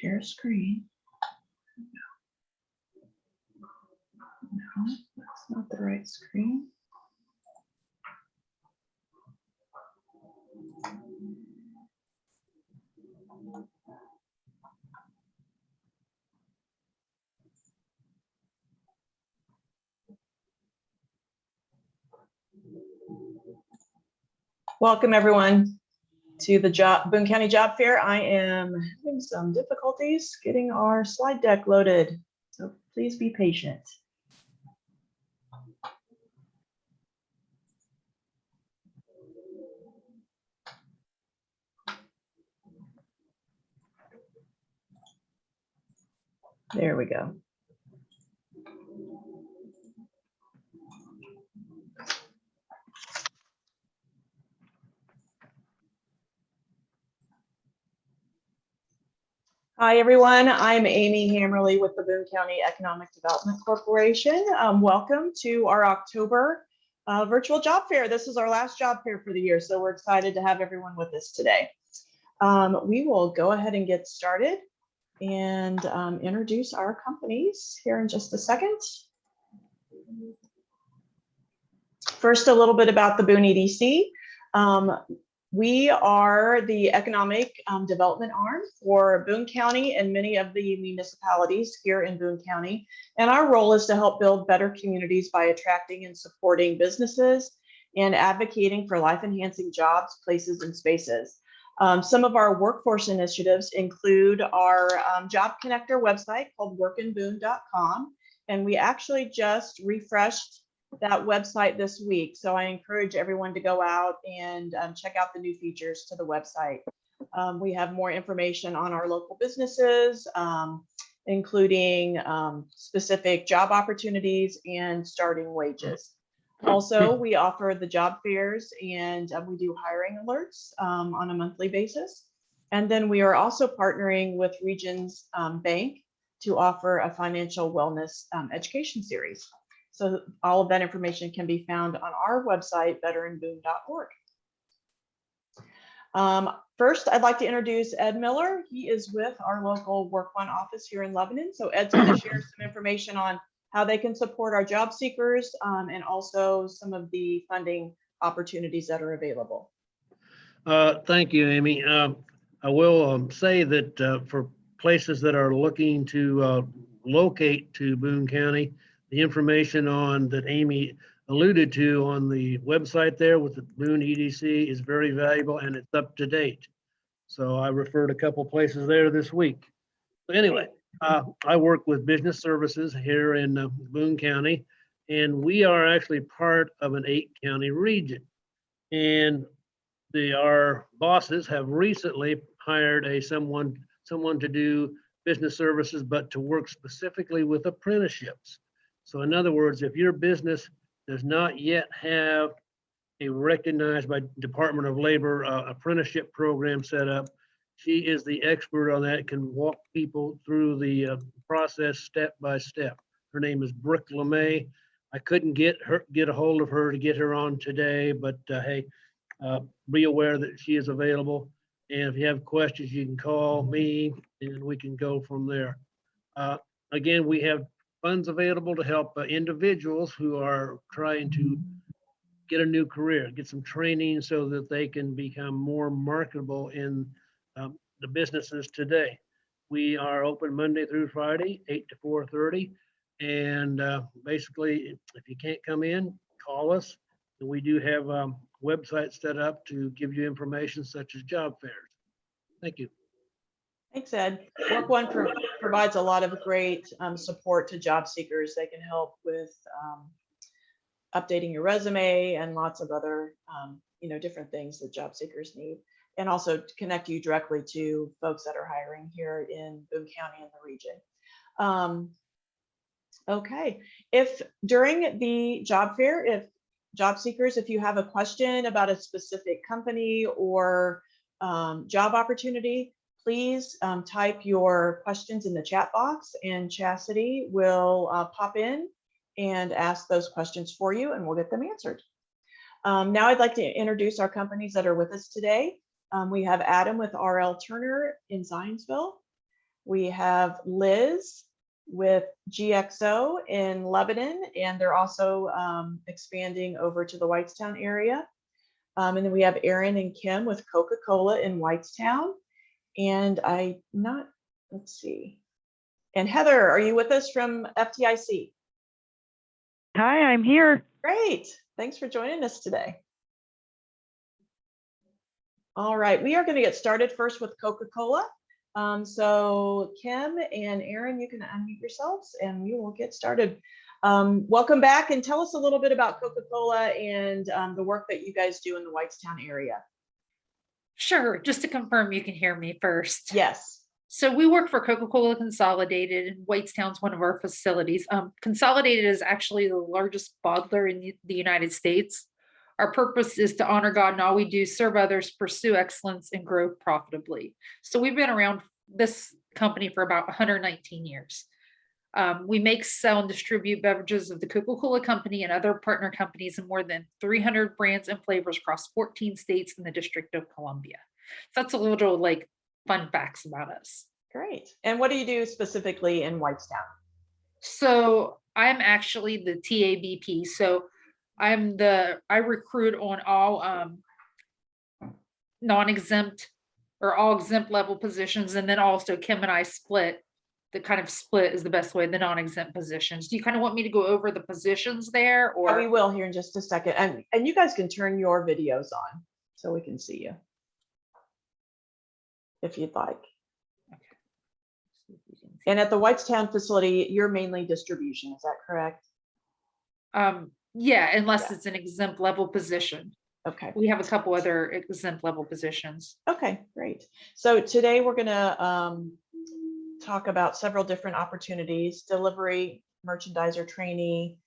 Share screen. No, that's not the right screen. Welcome everyone to the Boone County Job Fair. I am having some difficulties getting our slide deck loaded, so please be patient. There we go. Hi, everyone. I'm Amy Hammerly with the Boone County Economic Development Corporation. Welcome to our October virtual job fair. This is our last job fair for the year, so we're excited to have everyone with us today. We will go ahead and get started and introduce our companies here in just a second. First, a little bit about the Boone EDC. We are the economic development arm for Boone County and many of the municipalities here in Boone County. And our role is to help build better communities by attracting and supporting businesses and advocating for life-enhancing jobs, places, and spaces. Some of our workforce initiatives include our Job Connector website called workinboone.com. And we actually just refreshed that website this week. So I encourage everyone to go out and check out the new features to the website. We have more information on our local businesses, including specific job opportunities and starting wages. Also, we offer the job fairs and we do hiring alerts on a monthly basis. And then we are also partnering with Regions Bank to offer a financial wellness education series. So all of that information can be found on our website, veteranboone.org. First, I'd like to introduce Ed Miller. He is with our local WorkOne office here in Lebanon. So Ed's going to share some information on how they can support our job seekers and also some of the funding opportunities that are available. Thank you, Amy. I will say that for places that are looking to locate to Boone County, the information on that Amy alluded to on the website there with the Boone EDC is very valuable and it's up to date. So I referred a couple places there this week. But anyway, I work with business services here in Boone County, and we are actually part of an 8-county region. And our bosses have recently hired someone to do business services, but to work specifically with apprenticeships. So in other words, if your business does not yet have a recognized by Department of Labor apprenticeship program set up, she is the expert on that, can walk people through the process step by step. Her name is Brooke LeMay. I couldn't get a hold of her to get her on today, but hey, be aware that she is available. And if you have questions, you can call me and we can go from there. Again, we have funds available to help individuals who are trying to get a new career, get some training so that they can become more marketable in the businesses today. We are open Monday through Friday, 8 to 4:30. And basically, if you can't come in, call us. And we do have websites set up to give you information such as job fairs. Thank you. Thanks, Ed. WorkOne provides a lot of great support to job seekers. They can help with updating your resume and lots of other different things that job seekers need, and also to connect you directly to folks that are hiring here in Boone County and the region. Okay, if during the job fair, if job seekers, if you have a question about a specific company or job opportunity, please type your questions in the chat box, and Chastity will pop in and ask those questions for you, and we'll get them answered. Now I'd like to introduce our companies that are with us today. We have Adam with RLTurner in Zionsville. We have Liz with GXO in Lebanon, and they're also expanding over to the Whitestown area. And then we have Aaron and Kim with Coca-Cola in Whitestown. And let's see. And Heather, are you with us from FTIC? Hi, I'm here. Great. Thanks for joining us today. All right, we are going to get started first with Coca-Cola. So Kim and Aaron, you can unmute yourselves and we will get started. Welcome back, and tell us a little bit about Coca-Cola and the work that you guys do in the Whitestown area. Sure. Just to confirm, you can hear me first. Yes. So we work for Coca-Cola Consolidated, and Whitestown's one of our facilities. Consolidated is actually the largest bottler in the United States. Our purpose is to honor God in all we do, serve others, pursue excellence, and grow profitably. So we've been around this company for about 119 years. We make, sell, and distribute beverages of the Coca-Cola Company and other partner companies in more than 300 brands and flavors across 14 states in the District of Columbia. So that's a little like fun facts about us. Great. And what do you do specifically in Whitestown? So I'm actually the TABP. So I recruit on all non-exempt or all exempt level positions. And then also Kim and I split. The kind of split is the best way, the non-exempt positions. Do you kind of want me to go over the positions there, or? We will here in just a second. And you guys can turn your videos on so we can see you if you'd like. Okay. And at the Whitestown facility, you're mainly distribution, is that correct? Yeah, unless it's an exempt level position. Okay. We have a couple other exempt level positions. Okay, great. So today we're going to talk about several different opportunities: delivery merchandiser trainee,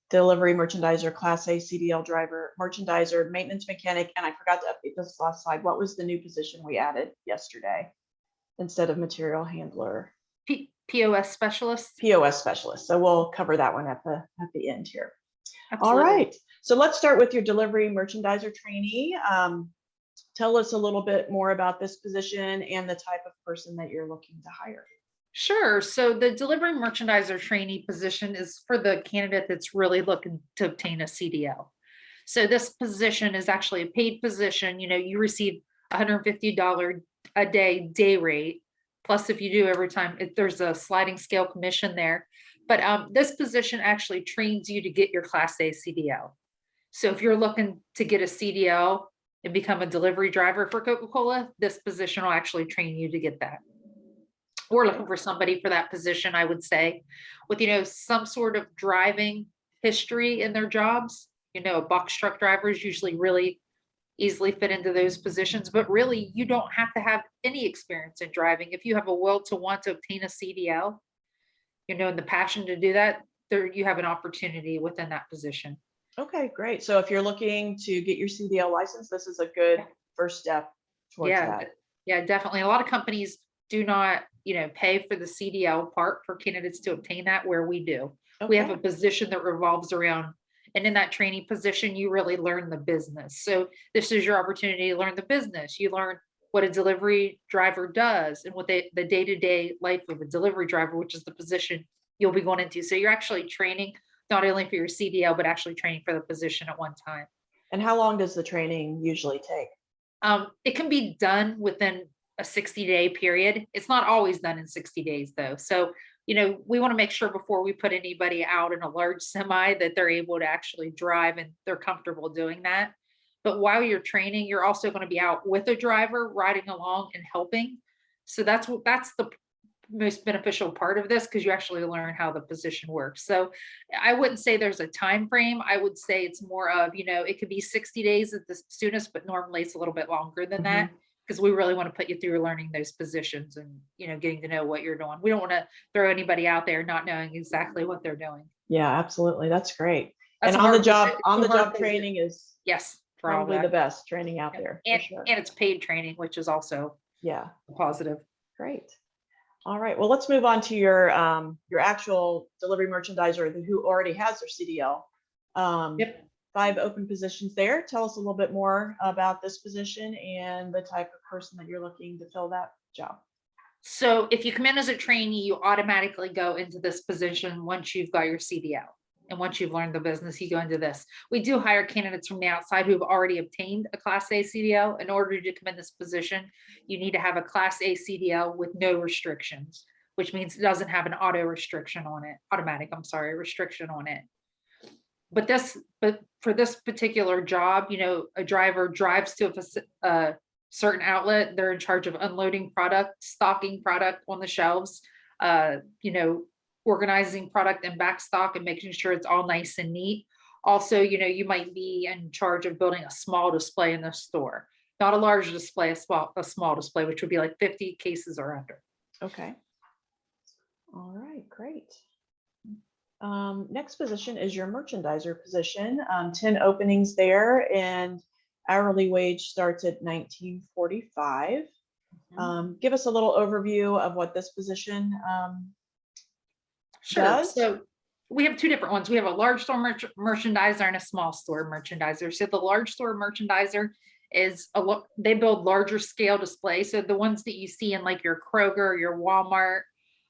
delivery merchandiser class A CDL driver, merchandiser, maintenance mechanic, and I forgot to update this last slide. What was the new position we added yesterday instead of material handler? POS specialist. POS specialist. So we'll cover that one at the end here. Absolutely. All right. So let's start with your delivery merchandiser trainee. Tell us a little bit more about this position and the type of person that you're looking to hire. Sure. So the delivery merchandiser trainee position is for the candidate that's really looking to obtain a CDL. So this position is actually a paid position. You know, you receive $150 a day rate. Plus, if you do every time, there's a sliding scale commission there. But this position actually trains you to get your Class A CDL. So if you're looking to get a CDL and become a delivery driver for Coca-Cola, this position will actually train you to get that. We're looking for somebody for that position, I would say, with, you know, some sort of driving history in their jobs. You know, box truck drivers usually really easily fit into those positions, but really you don't have to have any experience in driving. If you have a will to want to obtain a CDL, you know, and the passion to do that, there you have an opportunity within that position. Okay, great. So if you're looking to get your CDL license, this is a good first step towards that. Yeah, definitely. A lot of companies do not, you know, pay for the CDL part for candidates to obtain that, where we do. Okay. We have a position that revolves around, and in that training position, you really learn the business. So this is your opportunity to learn the business. You learn what a delivery driver does and what the day-to-day life of a delivery driver, which is the position you'll be going into. So you're actually training not only for your CDL, but actually training for the position at one time. And how long does the training usually take? It can be done within a 60-day period. It's not always done in 60 days though. So, you know, we want to make sure before we put anybody out in a large semi that they're able to actually drive and they're comfortable doing that. But while you're training, you're also going to be out with a driver, riding along and helping. So that's the most beneficial part of this, because you actually learn how the position works. So I wouldn't say there's a time frame. I would say it's more of, you know, it could be 60 days at the soonest, but normally it's a little bit longer than that, because we really want to put you through learning those positions and, you know, getting to know what you're doing. We don't want to throw anybody out there not knowing exactly what they're doing. Yeah, absolutely. That's great. That's and on the job training is yes. for all Probably the that. best training out there, for And, sure. and it's paid training, which is also Yeah, positive. great. All right, well, let's move on to your actual delivery merchandiser who already has their CDL. Yep. 5 open positions there. Tell us a little bit more about this position and the type of person that you're looking to fill that job. So if you come in as a trainee, you automatically go into this position once you've got your CDL. And once you've learned the business, you go into this. We do hire candidates from the outside who've already obtained a Class A CDL. In order to come in this position, you need to have a Class A CDL with no restrictions, which means it doesn't have an auto restriction on it, restriction on it. But for this particular job, a driver drives to a certain outlet. They're in charge of unloading product, stocking product on the shelves, organizing product in back stock and making sure it's all nice and neat. Also, you might be in charge of building a small display in the store, not a large display, a small display, which would be like 50 cases or under. Okay. All right, great. Next position is your merchandiser position. 10 openings there, and hourly wage starts at $19.45. Give us a little overview of what this position Sure. does. So we have 2 different ones. We have a large store merchandiser and a small store merchandiser. So the large store merchandiser is they build larger scale displays. So the ones that you see in like your Kroger, your Walmart,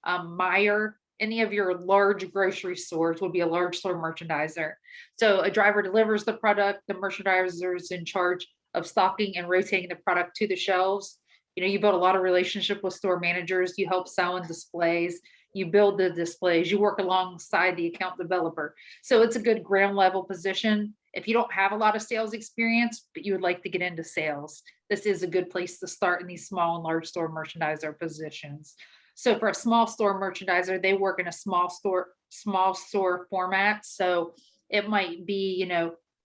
Meijer, any of your large grocery stores would be a large store merchandiser. So a driver delivers the product, the merchandiser is in charge of stocking and rotating the product to the shelves. You build a lot of relationship with store managers, you help sell in displays, you build the displays, you work alongside the account developer. So it's a good ground level position. If you don't have a lot of sales experience, but you would like to get into sales, this is a good place to start in these small and large store merchandiser positions. So for a small store merchandiser, they work in a small store format. So it might be,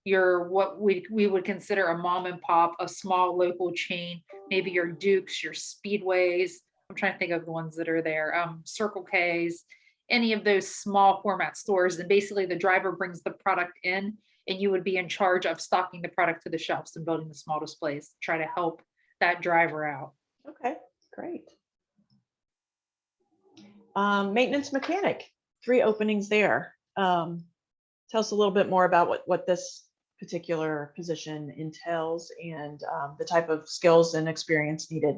your what we would consider a mom and pop, a small local chain, maybe your Dukes, your Speedways. I'm trying to think of the ones that are there, Circle K's, any of those small format stores. And basically the driver brings the product in and you would be in charge of stocking the product to the shelves and building the small displays, try to help that driver out. Okay, great. Maintenance mechanic, 3 openings there. Tell us a little bit more about what this particular position entails and the type of skills and experience needed.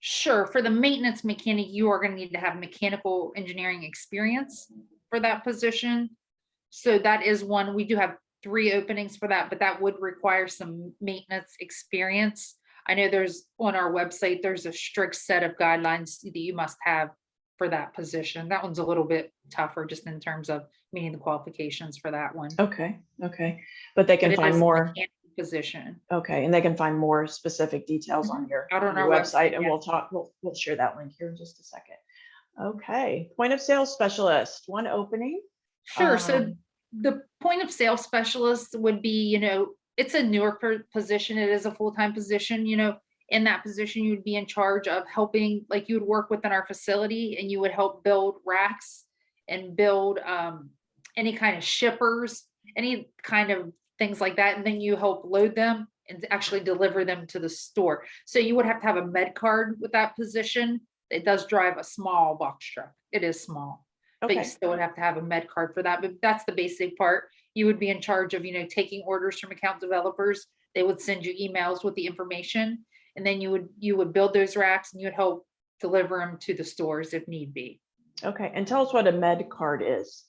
Sure. For the maintenance mechanic, you are going to need to have mechanical engineering experience for that position. So that is one. We do have 3 openings for that, but that would require some maintenance experience. I know there's on our website, there's a strict set of guidelines that you must have for that position. That one's a little bit tougher just in terms of meeting the qualifications for that one. Okay, but they can But it find is a more. mechanical position. Okay, and they can find more specific details on your, Out on your our website, website, and we'll share that link here in just a second. Okay, point of sale specialist, 1 opening. Sure. So the point of sale specialist would be, it's a newer position. It is a full-time position. In that position, you would be in charge of helping, like you would work within our facility and you would help build racks and build any kind of shippers, any kind of things like that. And then you help load them and actually deliver them to the store. So you would have to have a med card with that position. It does drive a small box truck. It is small. But you Okay, still would have to have a med card for that. But that's the basic part. You would be in charge of, taking orders from account developers. They would send you emails with the information, and then you would build those racks and you would help deliver them to the stores if need be. okay, and tell us what a med card is.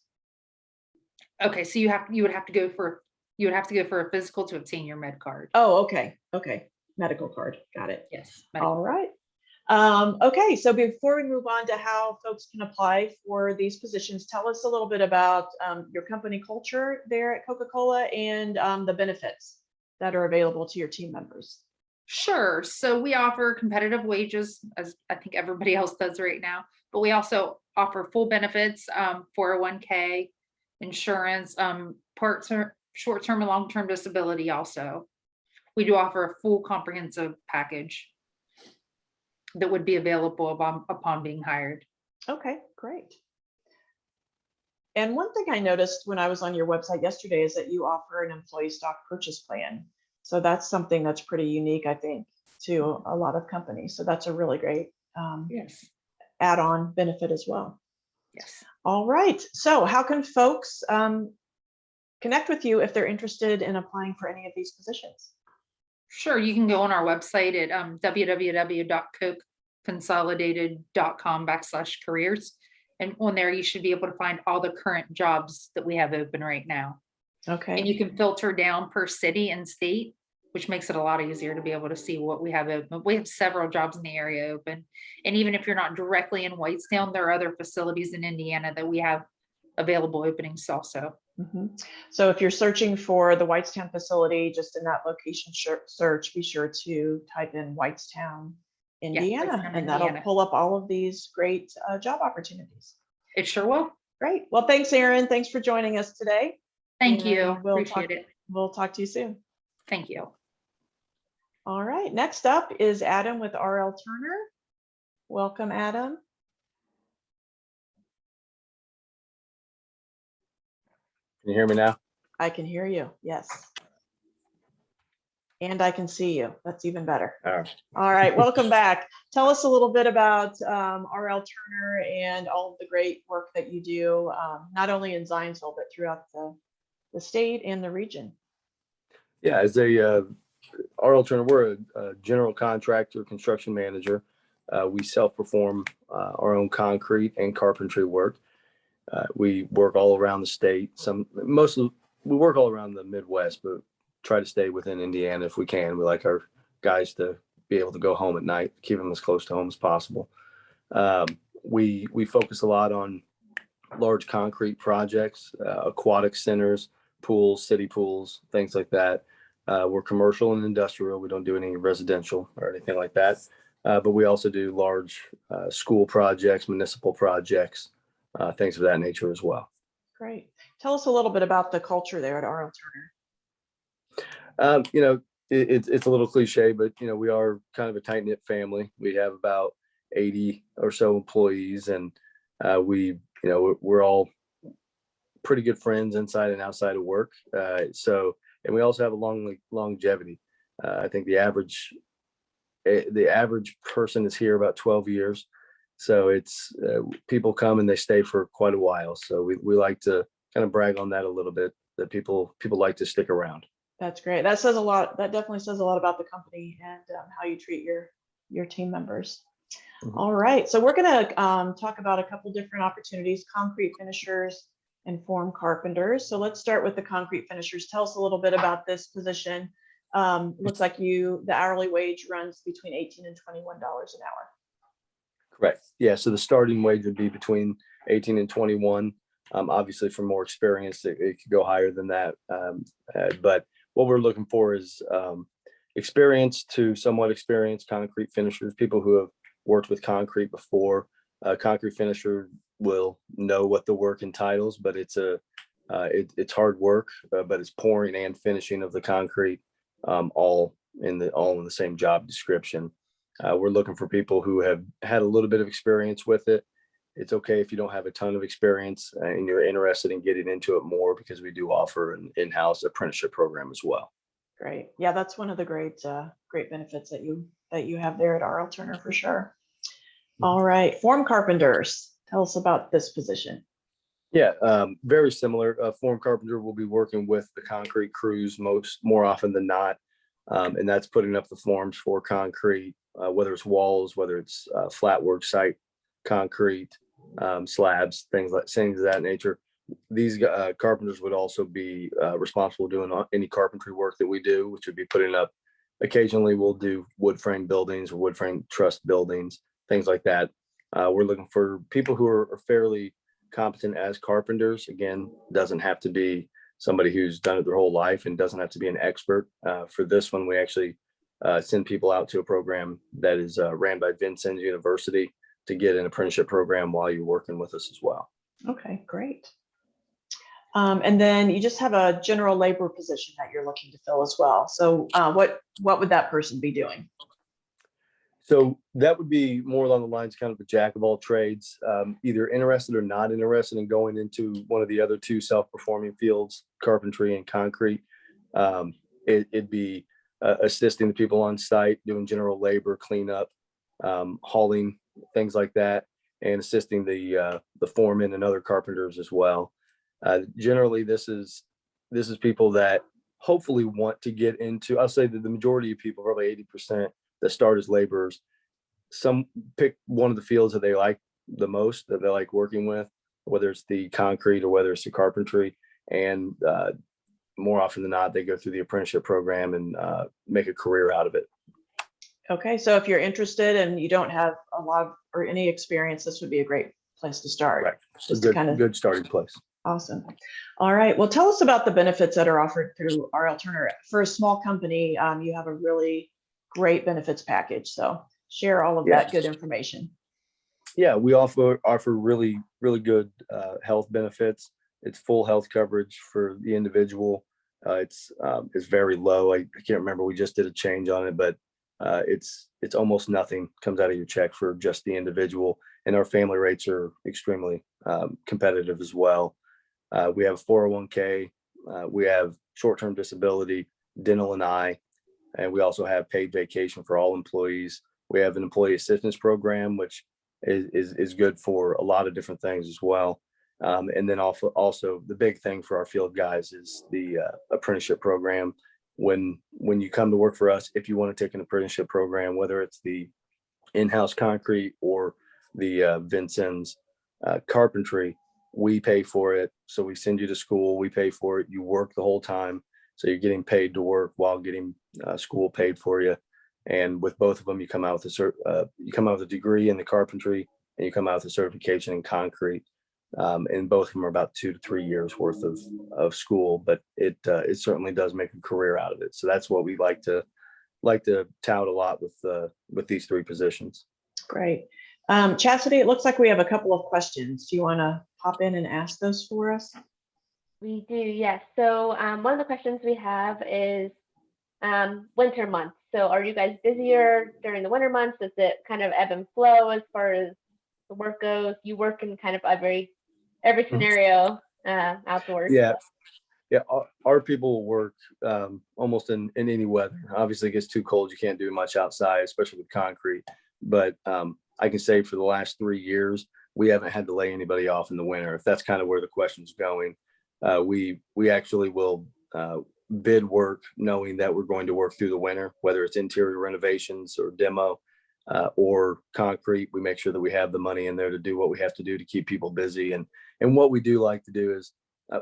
Okay, so you would have to go for a physical to obtain your med card. Oh, okay, medical card, got it. Yes. All right. Okay, so before we move on to how folks can apply for these positions, tell us a little bit about your company culture there at Coca-Cola and the benefits that are available to your team members. Sure. So we offer competitive wages, as I think everybody else does right now, but we also offer full benefits, 401k, insurance, short-term and long-term disability also. We do offer a full comprehensive package that would be available upon being hired. Okay, great. And one thing I noticed when I was on your website yesterday is that you offer an employee stock purchase plan. So that's something that's pretty unique, I think, to a lot of companies. So that's a really great Yes. add-on benefit as well. Yes. All right. So how can folks connect with you if they're interested in applying for any of these positions? Sure. You can go on our website at www.cokeconsolidated.com/careers. And on there, you should be able to find all the current jobs that we have open right now. And Okay. you can filter down per city and state, which makes it a lot easier to be able to see what we have open. We have several jobs in the area open. And even if you're not directly in Whitestown, there are other facilities in Indiana that we have available openings also. Mhm. So if you're searching for the Whitestown facility, just in that location search, be sure to type in Whitestown, Indiana, Whitestown, and that'll Indiana. pull up all of these great job opportunities. It sure will. Great. Well, thanks, Erin. Thanks for joining us today. Thank you. And we'll Appreciate it. We'll talk to you soon. Thank you. All right. Next up is Adam with RLTurner. Welcome, Adam. Can you hear me now? I can hear you. Yes. And I can see you. That's even better. All right. All right. Welcome back. Tell us a little bit about RLTurner and all of the great work that you do, not only in Zionsville, but throughout the state and the region. Yeah, as a RLTurner, we're a general contractor, construction manager. We self-perform our own concrete and carpentry work. We work all around the state. We work all around the Midwest, but try to stay within Indiana if we can. We like our guys to be able to go home at night, keep them as close to home as possible. We focus a lot on large concrete projects, aquatic centers, pools, city pools, things like that. We're commercial and industrial. We don't do any residential or anything like that. But we also do large school projects, municipal projects, things of that nature as well. Great. Tell us a little bit about the culture there at RLTurner. It's a little cliche, but we are kind of a tight knit family. We have about 80 or so employees, and we're all pretty good friends inside and outside of work. And we also have a longevity. I think the average person is here about 12 years. So it's people come and they stay for quite a while. So we like to kind of brag on that a little bit, that people like to stick around. That's great. That says a lot. That definitely says a lot about the company and how you treat your team members. Mhm. All right. So we're going to talk about a couple different opportunities: concrete finishers and form carpenters. So let's start with the concrete finishers. Tell us a little bit about this position. Looks like the hourly wage runs between $18 and $21 an hour. Correct. Yeah. So the starting wage would be between 18 and 21. Obviously, for more experience, it could go higher than that. But what we're looking for is experienced to somewhat experienced concrete finishers, people who have worked with concrete before. A concrete finisher will know what the work entitles, but it's hard work, but it's pouring and finishing of the concrete, all in the same job description. We're looking for people who have had a little bit of experience with it. It's okay if you don't have a ton of experience and you're interested in getting into it more, because we do offer an in-house apprenticeship program as well. Great. Yeah, that's one of the great benefits that you have there at RLTurner for sure. All right, form carpenters. Tell us about this position. Yeah, very similar. Form carpenter will be working with the concrete crews more often than not, and that's putting up the forms for concrete, whether it's walls, whether it's flat work site concrete, slabs, things of that nature. These carpenters would also be responsible doing any carpentry work that we do, which would be putting up. Occasionally, we'll do wood frame buildings or wood frame truss buildings, things like that. We're looking for people who are fairly competent as carpenters. Again, doesn't have to be somebody who's done it their whole life, and doesn't have to be an expert. For this one, we actually send people out to a program that is ran by Vincennes University to get an apprenticeship program while you're working with us as well. Okay, great. And then you just have a general labor position that you're looking to fill as well. So what would that person be doing? So that would be more along the lines, kind of a jack of all trades, either interested or not interested in going into one of the other two self-performing fields, carpentry and concrete. It'd be assisting the people on site, doing general labor, cleanup, hauling, things like that, and assisting the foreman and other carpenters as well. Generally, this is people that hopefully want to get into, I'll say that the majority of people, probably 80% that start as laborers, some pick one of the fields that they like the most, that they like working with, whether it's the concrete or whether it's the carpentry. And more often than not, they go through the apprenticeship program and make a career out of it. Okay, so if you're interested and you don't have a lot or any experience, this would be a great place to start. Right. Just A to kind of good starting place. Awesome. All right. Well, tell us about the benefits that are offered through RLTurner. For a small company, you have a really great benefits package. So share all of that good information. Yeah, we offer really good health benefits. It's full health coverage for the individual. It's very low. I can't remember. We just did a change on it, but it's almost nothing comes out of your check for just the individual. And our family rates are extremely competitive as well. We have a 401k. We have short-term disability, dental and eye, and we also have paid vacation for all employees. We have an employee assistance program, which is good for a lot of different things as well. And then also the big thing for our field guys is the apprenticeship program. When you come to work for us, if you want to take an apprenticeship program, whether it's the in-house concrete or the Vincent's carpentry, we pay for it. So we send you to school, we pay for it. You work the whole time. So you're getting paid to work while getting school paid for you. And with both of them, you come out with a degree in the carpentry, and you come out with a certification in concrete. And both of them are about 2 to 3 years worth of school, but it certainly does make a career out of it. So that's what we like to tout a lot with these 3 positions. Great. Chastity, it looks like we have a couple of questions. Do you want to hop in and ask those for us? We do, yes. So one of the questions we have is winter months. So are you guys busier during the winter months? Does it kind of ebb and flow as far as the work goes? You work in kind of every scenario outdoors. Yeah. Our people will work almost in any weather. Obviously, it gets too cold, you can't do much outside, especially with concrete. But I can say for the last 3 years, we haven't had to lay anybody off in the winter. If that's kind of where the question's going, we actually will bid work knowing that we're going to work through the winter, whether it's interior renovations or demo or concrete. We make sure that we have the money in there to do what we have to do to keep people busy. And what we do like to do is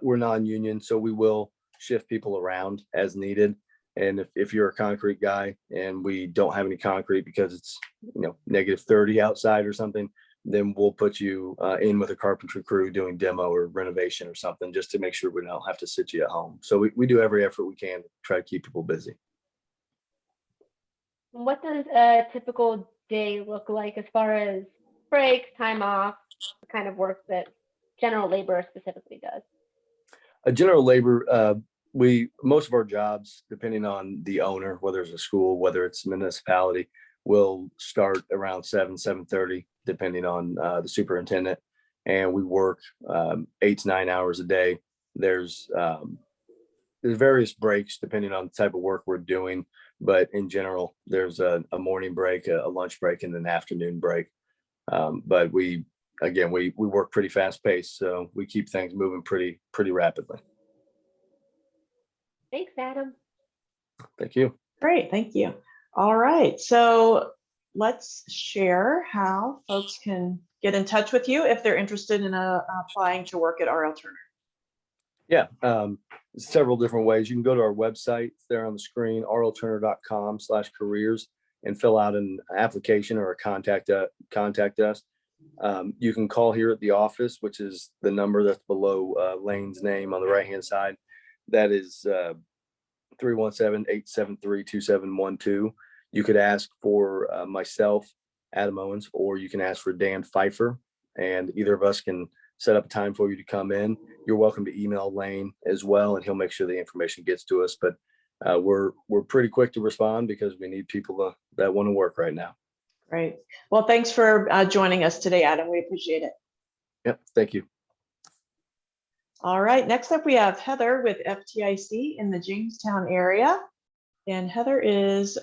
we're non-union, so we will shift people around as needed. And if you're a concrete guy and we don't have any concrete because it's -30 outside or something, then we'll put you in with a carpentry crew doing demo or renovation or something, just to make sure we don't have to sit you at home. So we do every effort we can to try to keep people busy. What does a typical day look like as far as breaks, time off, the kind of work that general labor specifically does? A general labor, most of our jobs, depending on the owner, whether it's a school, whether it's a municipality, will start around 7:30, depending on the superintendent. And we work 8 to 9 hours a day. There's various breaks depending on the type of work we're doing. But in general, there's a morning break, a lunch break, and an afternoon break. But we work pretty fast paced, so we keep things moving pretty rapidly. Thanks, Adam. Thank you. Great, thank you. All right, so let's share how folks can get in touch with you if they're interested in applying to work at RLTurner. Yeah, several different ways. You can go to our website. It's there on the screen, rlturner.com/careers, and fill out an application or a contact us. You can call here at the office, which is the number that's below Lane's name on the right-hand side. That is 317-873-2712. You could ask for myself, Adam Owens, or you can ask for Dan Pfeiffer, and either of us can set up a time for you to come in. You're welcome to email Lane as well, and he'll make sure the information gets to us. But we're pretty quick to respond because we need people that want to work right now. Great. Well, thanks for joining us today, Adam. We appreciate it. Yep. Thank you. All right. Next up, we have Heather with FTIC in the Jamestown area. And Heather is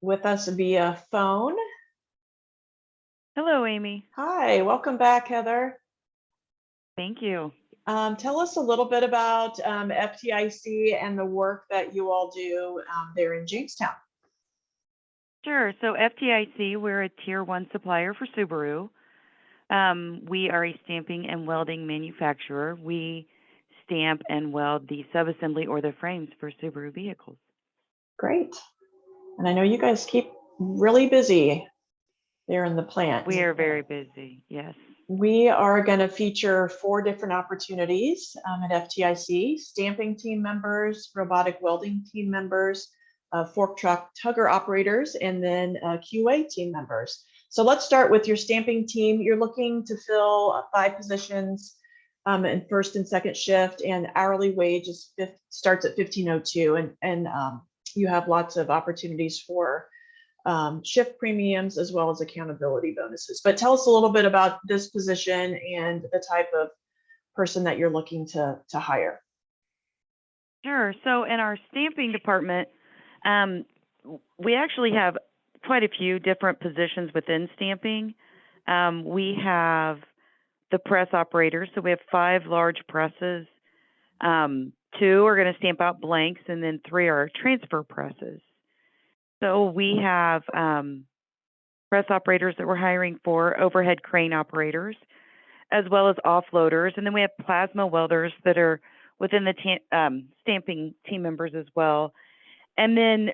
with us via phone. Hello, Amy. Hi, welcome back, Heather. Thank you. Tell us a little bit about FTIC and the work that you all do there in Jamestown. Sure. So FTIC, we're a tier 1 supplier for Subaru. We are a stamping and welding manufacturer. We stamp and weld the subassembly or the frames for Subaru vehicles. Great. And I know you guys keep really busy there in the plant. We are very busy, yes. We are going to feature 4 different opportunities at FTIC: stamping team members, robotic welding team members, fork truck tugger operators, and then QA team members. So let's start with your stamping team. You're looking to fill 5 positions in first and second shift, and hourly wage starts at $15.02, and you have lots of opportunities for shift premiums as well as accountability bonuses. But tell us a little bit about this position and the type of person that you're looking to hire. Sure. So in our stamping department, we actually have quite a few different positions within stamping. We have the press operators. So we have 5 large presses. 2 are going to stamp out blanks, and then 3 are transfer presses. So we have press operators that we're hiring for, overhead crane operators, as well as offloaders. And then we have plasma welders that are within the stamping team members as well. And then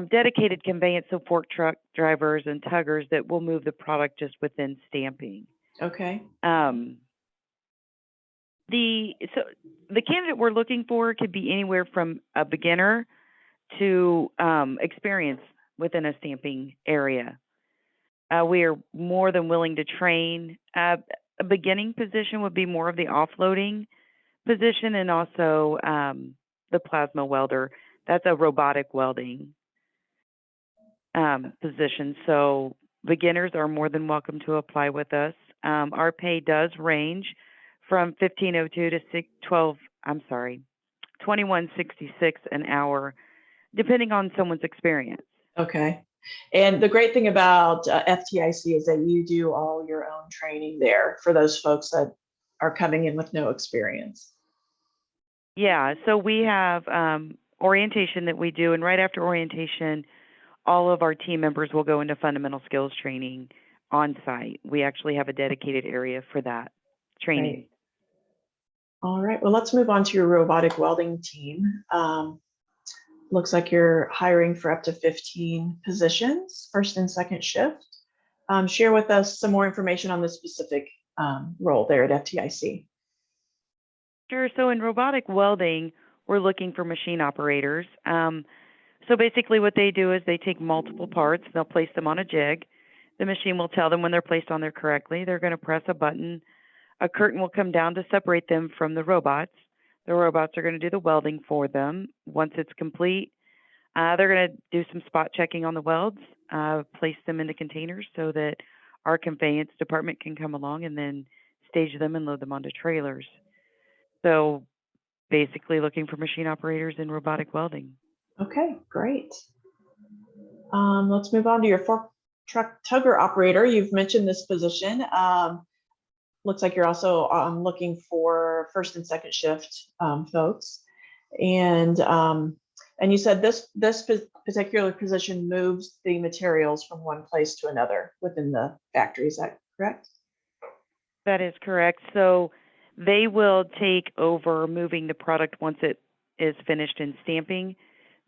dedicated conveyance, so fork truck drivers and tuggers that will move the product just within stamping. Okay. So the candidate we're looking for could be anywhere from a beginner to experience within a stamping area. We are more than willing to train. A beginning position would be more of the offloading position, and also the plasma welder. That's a robotic welding position. So beginners are more than welcome to apply with us. Our pay does range from $15.02 to $21.66 an hour, depending on someone's experience. Okay. And the great thing about FTIC is that you do all your own training there for those folks that are coming in with no experience. Yeah, so we have orientation that we do, and right after orientation, all of our team members will go into fundamental skills training on site. We actually have a dedicated area for that training. Great. All right, well, let's move on to your robotic welding team. Looks like you're hiring for up to 15 positions, first and second shift. Share with us some more information on the specific role there at FTIC. Sure. So in robotic welding, we're looking for machine operators. So basically what they do is they take multiple parts, they'll place them on a jig. The machine will tell them when they're placed on there correctly. They're going to press a button. A curtain will come down to separate them from the robots. The robots are going to do the welding for them. Once it's complete, they're going to do some spot checking on the welds, place them in the containers so that our conveyance department can come along and then stage them and load them onto trailers. So basically looking for machine operators in robotic welding. Okay, great. Let's move on to your fork truck tugger operator. You've mentioned this position. Looks like you're also looking for first and second shift folks. And you said this particular position moves the materials from one place to another within the factory. Is that correct? That is correct. So they will take over moving the product once it is finished in stamping.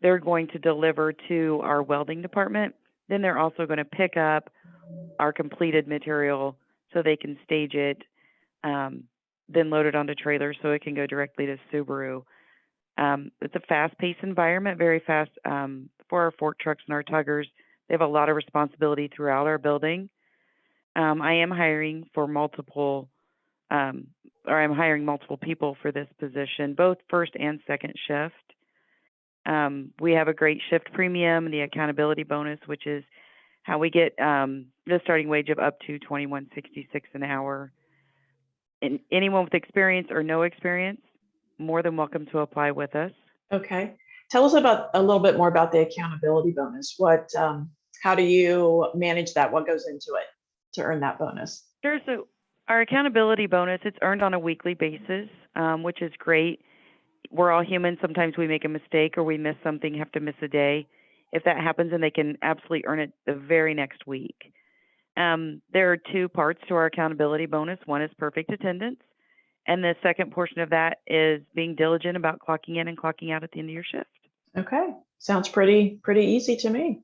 They're going to deliver to our welding department. Then they're also going to pick up our completed material so they can stage it, then load it onto trailers so it can go directly to Subaru. It's a fast-paced environment, very fast for our fork trucks and our tuggers. They have a lot of responsibility throughout our building. I am hiring for multiple people for this position, both first and second shift. We have a great shift premium, the accountability bonus, which is how we get the starting wage of up to $21.66 an hour. And anyone with experience or no experience, more than welcome to apply with us. Okay. Tell us about a little bit more about the accountability bonus. How do you manage that? What goes into it to earn that bonus? Sure. So our accountability bonus, it's earned on a weekly basis, which is great. We're all human. Sometimes we make a mistake or we miss something, have to miss a day. If that happens, then they can absolutely earn it the very next week. There are two parts to our accountability bonus. One is perfect attendance. And the second portion of that is being diligent about clocking in and clocking out at the end of your shift. Okay. Sounds pretty easy to me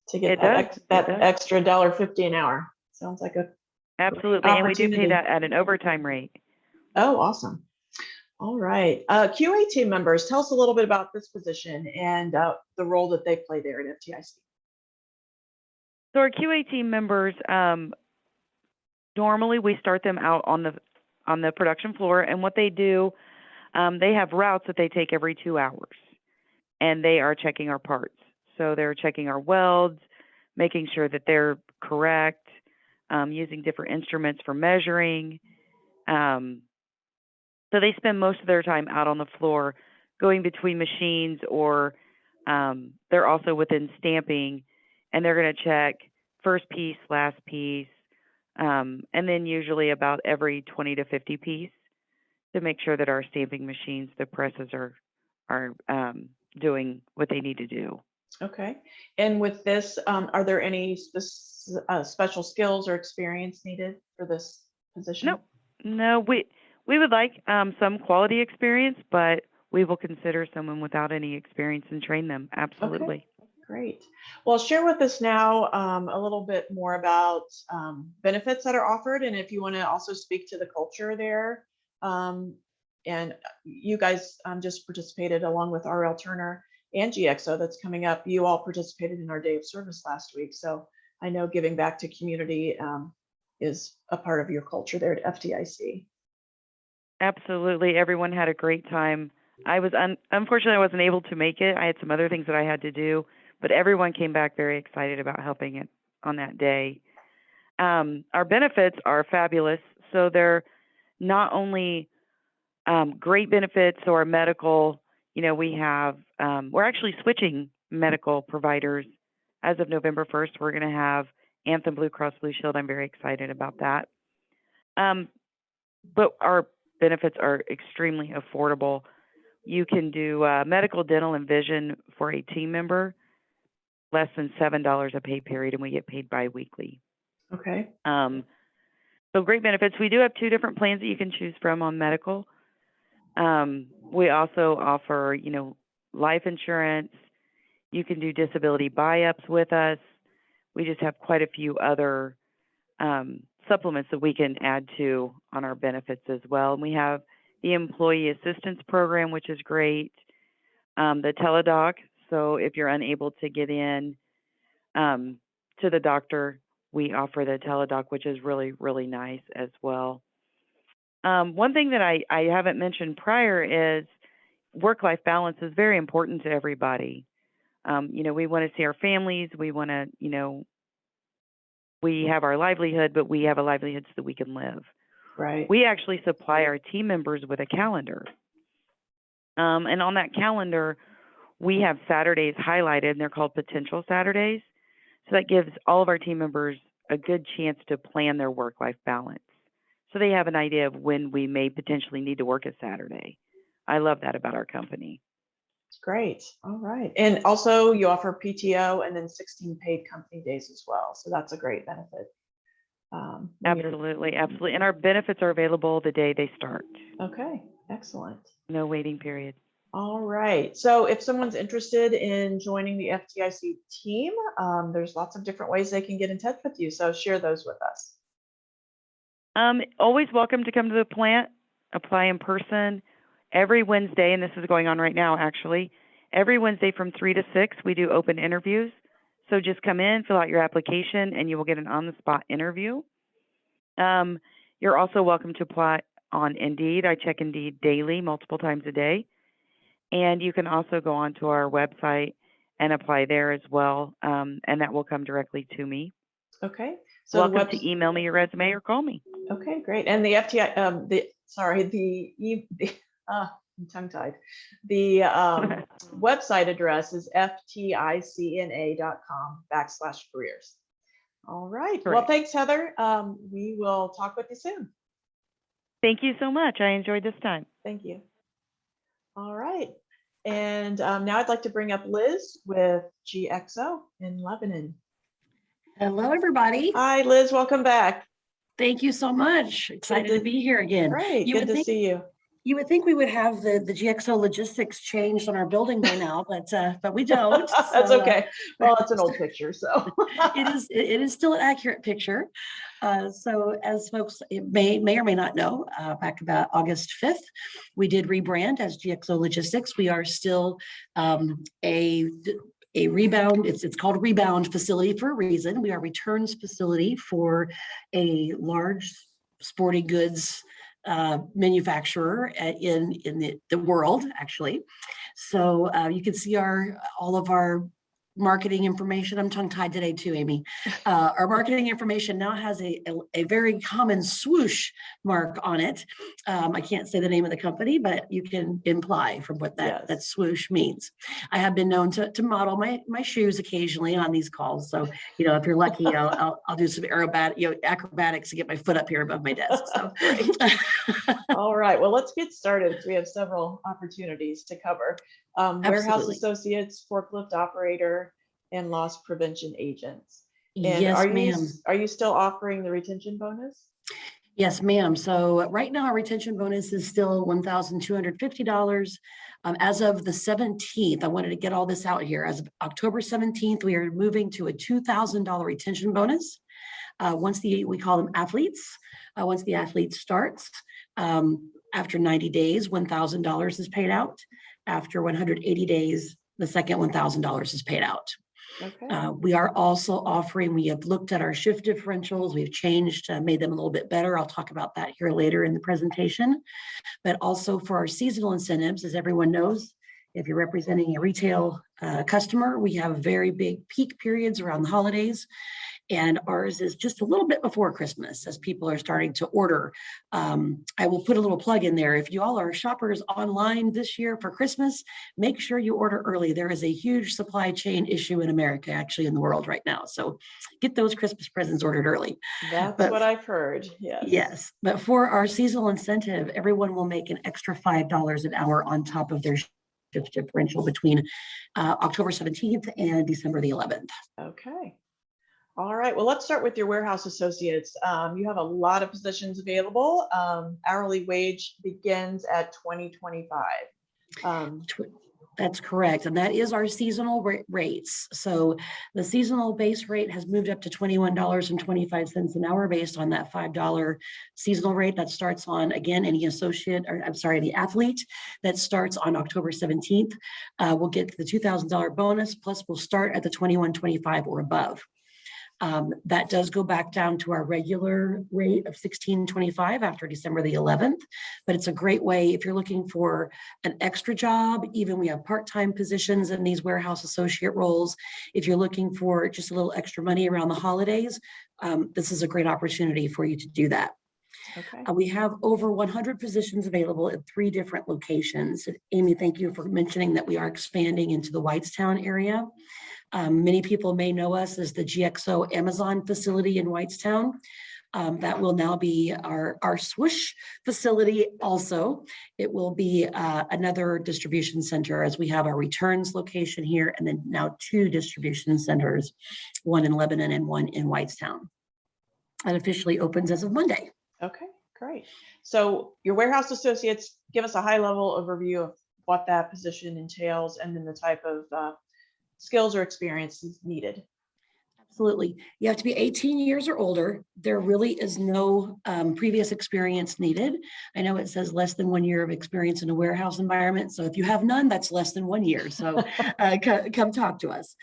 to get It does. that extra $1.50 an hour. Sounds like a Absolutely. And we do pay opportunity. that at an overtime rate. Oh, awesome. All right. QA team members, tell us a little bit about this position and the role that they play there at FTIC. So our QA team members, normally we start them out on the production floor, and what they do, they have routes that they take every 2 hours, and they are checking our parts. So they're checking our welds, making sure that they're correct, using different instruments for measuring. So they spend most of their time out on the floor, going between machines, or they're also within stamping, and they're going to check first piece, last piece, and then usually about every 20 to 50 piece to make sure that our stamping machines, the presses are doing what they need to do. Okay. And with this, are there any special skills or experience needed for this position? No, we would like some quality experience, but we will consider someone without any experience and train them. Absolutely. Okay. Great. Well, share with us now a little bit more about benefits that are offered, and if you want to also speak to the culture there. And you guys just participated along with RLTurner and GXO that's coming up. You all participated in our day of service last week, so I know giving back to community is a part of your culture there at FTIC. Absolutely. Everyone had a great time. I was unfortunately I wasn't able to make it. I had some other things that I had to do, but everyone came back very excited about helping it on that day. Our benefits are fabulous. So they're not only great benefits or medical, we have, we're actually switching medical providers. As of November 1st, we're going to have Anthem Blue Cross Blue Shield. I'm very excited about that. But our benefits are extremely affordable. You can do medical, dental, and vision for a team member, less than $7 a pay period, and we get paid bi-weekly. Okay. So great benefits. We do have 2 different plans that you can choose from on medical. We also offer, life insurance. You can do disability buy-ups with us. We just have quite a few other supplements that we can add to on our benefits as well. And we have the employee assistance program, which is great. The teledoc. So if you're unable to get in to the doctor, we offer the teledoc, which is really, really nice as well. One thing that I haven't mentioned prior is work-life balance is very important to everybody. We want to see our families. We want to, we have our livelihood, but we have a livelihood so that we can live. Right. We actually supply our team members with a calendar. And on that calendar, we have Saturdays highlighted, and they're called potential Saturdays. So that gives all of our team members a good chance to plan their work-life balance. So they have an idea of when we may potentially need to work a Saturday. I love that about our company. Great. All right. And also you offer PTO and then 16 paid company days as well. So that's a great benefit. Absolutely. Absolutely. And our benefits are available the day they start. Okay. Excellent. No waiting period. All right. So if someone's interested in joining the FTIC team, there's lots of different ways they can get in touch with you. So share those with us. Always welcome to come to the plant, apply in person every Wednesday. And this is going on right now, actually. Every Wednesday from 3 to 6, we do open interviews. So just come in, fill out your application, and you will get an on-the-spot interview. You're also welcome to apply on Indeed. I check Indeed daily, multiple times a day. And you can also go onto our website and apply there as well, and that will come directly to me. Okay. So welcome to email me your resume or call me. Okay, great. And the FTI, I'm tongue-tied. The website address is fticna.com/careers. All right. Well, Correct. thanks, Heather. We will talk with you soon. Thank you so much. I enjoyed this time. Thank you. All right. And now I'd like to bring up Liz with GXO in Lebanon. Hello, everybody. Hi, Liz. Welcome back. Thank you so much. Excited to be here again. Great. Good to see you. You would think we would have the GXO Logistics changed on our building by now, but we don't. That's So, okay. Well, it's an old picture, so. it is still an accurate picture. So as folks may or may not know, back about August 5th, we did rebrand as GXO Logistics. We are still a rebound. It's called Rebound Facility for a reason. We are a returns facility for a large sporting goods manufacturer in the world, actually. So you can see all of our marketing information. I'm tongue-tied today too, Amy. Our marketing information now has a very common swoosh mark on it. I can't say the name of the company, but you can imply from what that swoosh means. I have been known to model my shoes occasionally on these calls. So, if you're lucky, I'll do some acrobatics to get my foot up here above my desk. So. All right. Well, let's get started. We have several opportunities to cover. Warehouse associates, forklift operator, and loss prevention agents. And yes, ma'am. Are you still offering the retention bonus? Yes, ma'am. So right now our retention bonus is still $1,250. As of the 17th, I wanted to get all this out here. As of October 17th, we are moving to a $2,000 retention bonus. We call them athletes. Once the athlete starts, after 90 days, $1,000 is paid out. After 180 days, the second $1,000 is paid out. Okay. We are also offering, we have looked at our shift differentials. We've changed, made them a little bit better. I'll talk about that here later in the presentation. But also for our seasonal incentives, as everyone knows, if you're representing a retail customer, we have very big peak periods around the holidays. And ours is just a little bit before Christmas as people are starting to order. I will put a little plug in there. If you all are shoppers online this year for Christmas, make sure you order early. There is a huge supply chain issue in America, actually in the world right now. So get those Christmas presents ordered early. That's what I've heard. Yes. Yes. But for our seasonal incentive, everyone will make an extra $5 an hour on top of their shift differential between October 17th and December the 11th. Okay. All right, well, let's start with your warehouse associates. You have a lot of positions available. Hourly wage begins at $20.25. That's correct. And that is our seasonal rates. So the seasonal base rate has moved up to $21.25 an hour based on that $5 seasonal rate that starts on, again, the athlete that starts on October 17th. We'll get the $2,000 bonus, plus we'll start at the $21.25 or above. That does go back down to our regular rate of $16.25 after December the 11th, but it's a great way if you're looking for an extra job. Even we have part-time positions in these warehouse associate roles. If you're looking for just a little extra money around the holidays, this is a great opportunity for you to do that. Okay. We have over 100 positions available at 3 different locations. Amy, thank you for mentioning that we are expanding into the Whitestown area. Many people may know us as the GXO Amazon facility in Whitestown. That will now be our swoosh facility also. It will be another distribution center as we have our returns location here, and then now 2 distribution centers, one in Lebanon and one in Whitestown. That officially opens as of Monday. Okay, great. So your warehouse associates, give us a high level overview of what that position entails and then the type of skills or experiences needed. Absolutely. You have to be 18 years or older. There really is no previous experience needed. I know it says less than 1 year of experience in a warehouse environment. So if you have none, that's less than 1 year. So come talk to us.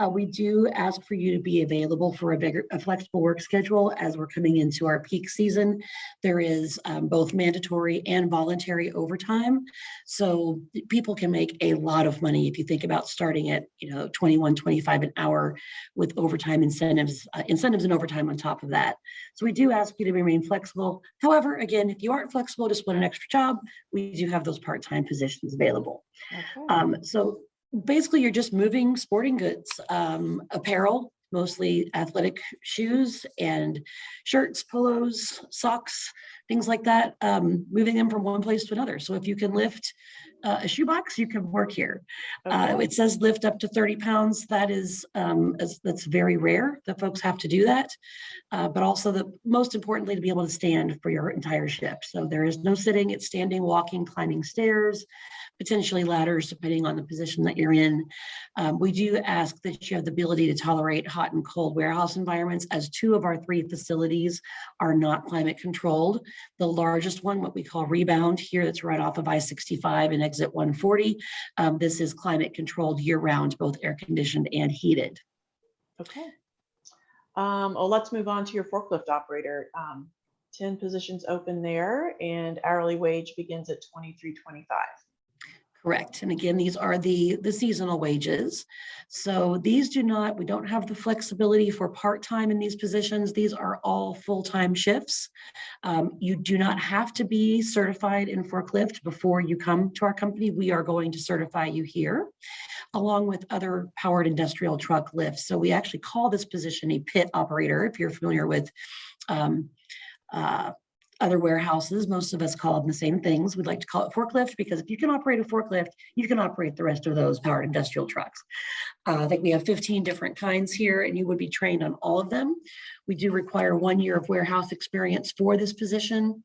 We do ask for you to be available for a flexible work schedule as we're coming into our peak season. There is both mandatory and voluntary overtime. So people can make a lot of money if you think about starting at $21.25 an hour with overtime and incentives and overtime on top of that. So we do ask you to remain flexible. However, again, if you aren't flexible, just want an extra job, we do have those part-time positions available. Okay. So basically, you're just moving sporting goods, apparel, mostly athletic shoes and shirts, polos, socks, things like that, moving them from one place to another. So if you can lift a shoebox, you can work here. Okay. It says lift up to 30 pounds. That is, that's very rare that folks have to do that. But also most importantly, to be able to stand for your entire shift. So there is no sitting, it's standing, walking, climbing stairs, potentially ladders, depending on the position that you're in. We do ask that you have the ability to tolerate hot and cold warehouse environments, as 2 of our 3 facilities are not climate controlled. The largest one, what we call Rebound here, that's right off of I-65 and exit 140. This is climate controlled year round, both air conditioned and heated. Okay. Well, let's move on to your forklift operator. 10 positions open there, and hourly wage begins at $23.25. Correct. And again, these are the seasonal wages. So these we don't have the flexibility for part-time in these positions. These are all full-time shifts. You do not have to be certified in forklift before you come to our company. We are going to certify you here, along with other powered industrial truck lifts. So we actually call this position a pit operator. If you're familiar with other warehouses, most of us call them the same things. We'd like to call it forklift because if you can operate a forklift, you can operate the rest of those powered industrial trucks. I think we have 15 different kinds here, and you would be trained on all of them. We do require 1 year of warehouse experience for this position.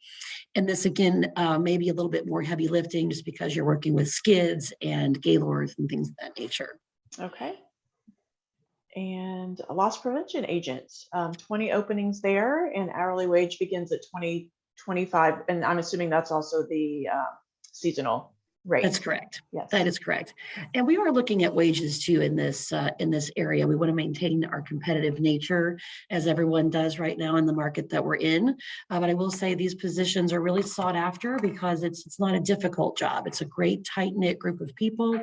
And this, again, may be a little bit more heavy lifting just because you're working with skids and gaylords and things of that nature. Okay. And loss prevention agents, 20 openings there, and hourly wage begins at $20.25. And I'm assuming that's also the seasonal rate. That's correct. Yes. That is correct. And we are looking at wages too in this area. We want to maintain our competitive nature, as everyone does right now in the market that we're in. But I will say these positions are really sought after because it's not a difficult job. It's a great tight-knit group of people.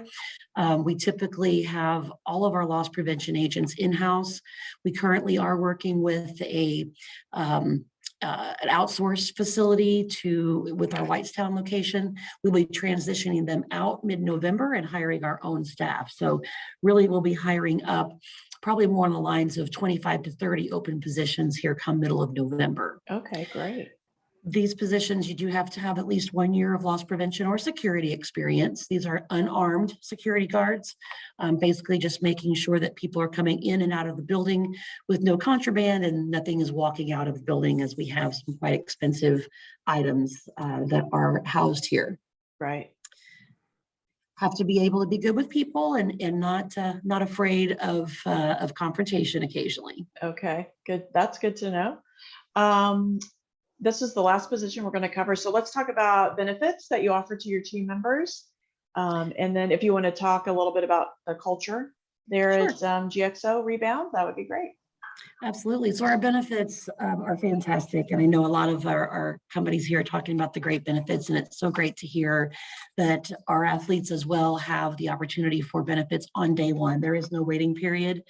We typically have all of our loss prevention agents in-house. We currently are working with an outsourced facility with our Whitestown location. We'll be transitioning them out mid-November and hiring our own staff. So really we'll be hiring up probably more on the lines of 25 to 30 open positions here come middle of November. Okay, great. These positions, you do have to have at least 1 year of loss prevention or security experience. These are unarmed security guards, basically just making sure that people are coming in and out of the building with no contraband and nothing is walking out of the building, as we have some quite expensive items that are housed here. Right. Have to be able to be good with people and not afraid of confrontation occasionally. Okay, good. That's good to know. This is the last position we're going to cover. So let's talk about benefits that you offer to your team members. And then if you want to talk a little bit about the culture there Sure. at GXO Rebound, that would be great. Absolutely. So our benefits are fantastic. And I know a lot of our companies here are talking about the great benefits, and it's so great to hear that our athletes as well have the opportunity for benefits on day one. There is no waiting period.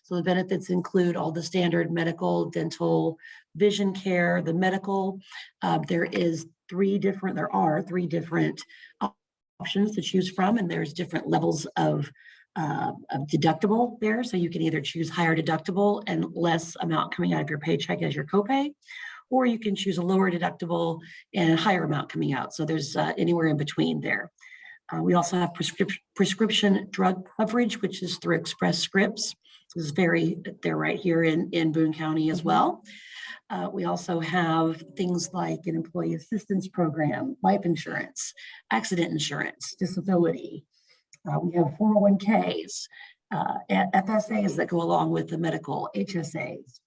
So the benefits include all the standard medical, dental, vision care, the medical. There are 3 different options to choose from, and there's different levels of deductible there. So you can either choose higher deductible and less amount coming out of your paycheck as your copay, or you can choose a lower deductible and a higher amount coming out. So there's anywhere in between there. We also have prescription drug coverage, which is through Express Scripts. This is they're right here in Boone County as well. We also have things like an employee assistance program, life insurance, accident insurance, disability. We have 401ks, FSAs that go along with the medical, HSAs.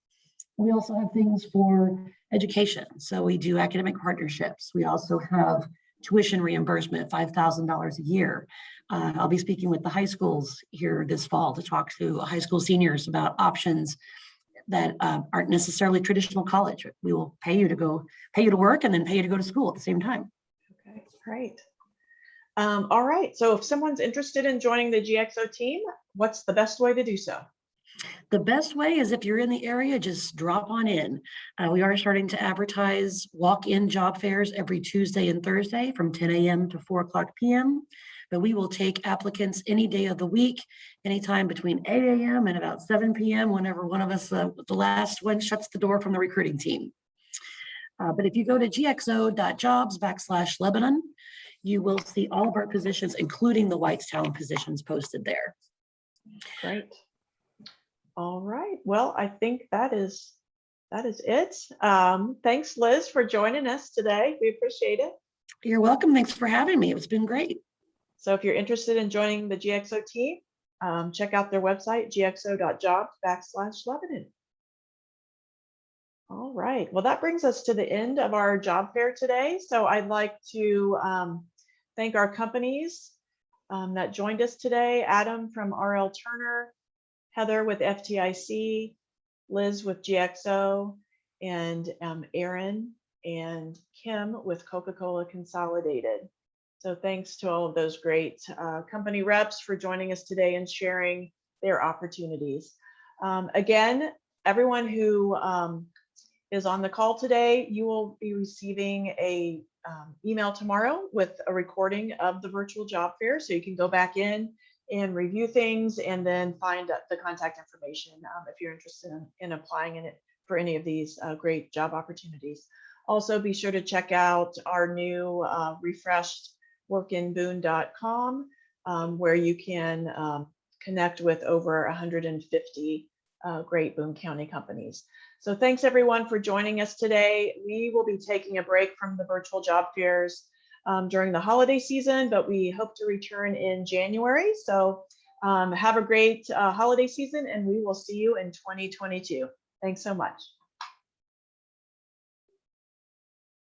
We also have things for education. So we do academic partnerships. We also have tuition reimbursement, $5,000 a year. I'll be speaking with the high schools here this fall to talk to high school seniors about options that aren't necessarily traditional college. We will pay you to work and then pay you to go to school at the same time. Okay, great. All right. So if someone's interested in joining the GXO team, what's the best way to do so? The best way is if you're in the area, just drop on in. We are starting to advertise walk-in job fairs every Tuesday and Thursday from 10 a.m. to 4:00 p.m. But we will take applicants any day of the week, anytime between 8 a.m. and about 7 p.m. whenever one of us, the last one, shuts the door from the recruiting team. But if you go to gxo.jobs/Lebanon, you will see all of our positions, including the Whitestown positions posted there. Great. All right. Well, I think that is it. Thanks, Liz, for joining us today. We appreciate it. You're welcome. Thanks for having me. It's been great. So if you're interested in joining the GXO team, check out their website, gxo.jobs/Lebanon. All right. Well, that brings us to the end of our job fair today. So I'd like to thank our companies that joined us today. Adam from RLTurner, Heather with FTIC, Liz with GXO, and Aaron and Kim with Coca-Cola Consolidated. So thanks to all of those great company reps for joining us today and sharing their opportunities. Again, everyone who is on the call today, you will be receiving a email tomorrow with a recording of the virtual job fair. So you can go back in and review things and then find the contact information if you're interested in applying in it for any of these great job opportunities. Also, be sure to check out our new refreshed workinboone.com where you can connect with over 150 great Boone County companies. So thanks everyone for joining us today. We will be taking a break from the virtual job fairs during the holiday season, but we hope to return in January. So have a great holiday season, and we will see you in 2022. Thanks so much.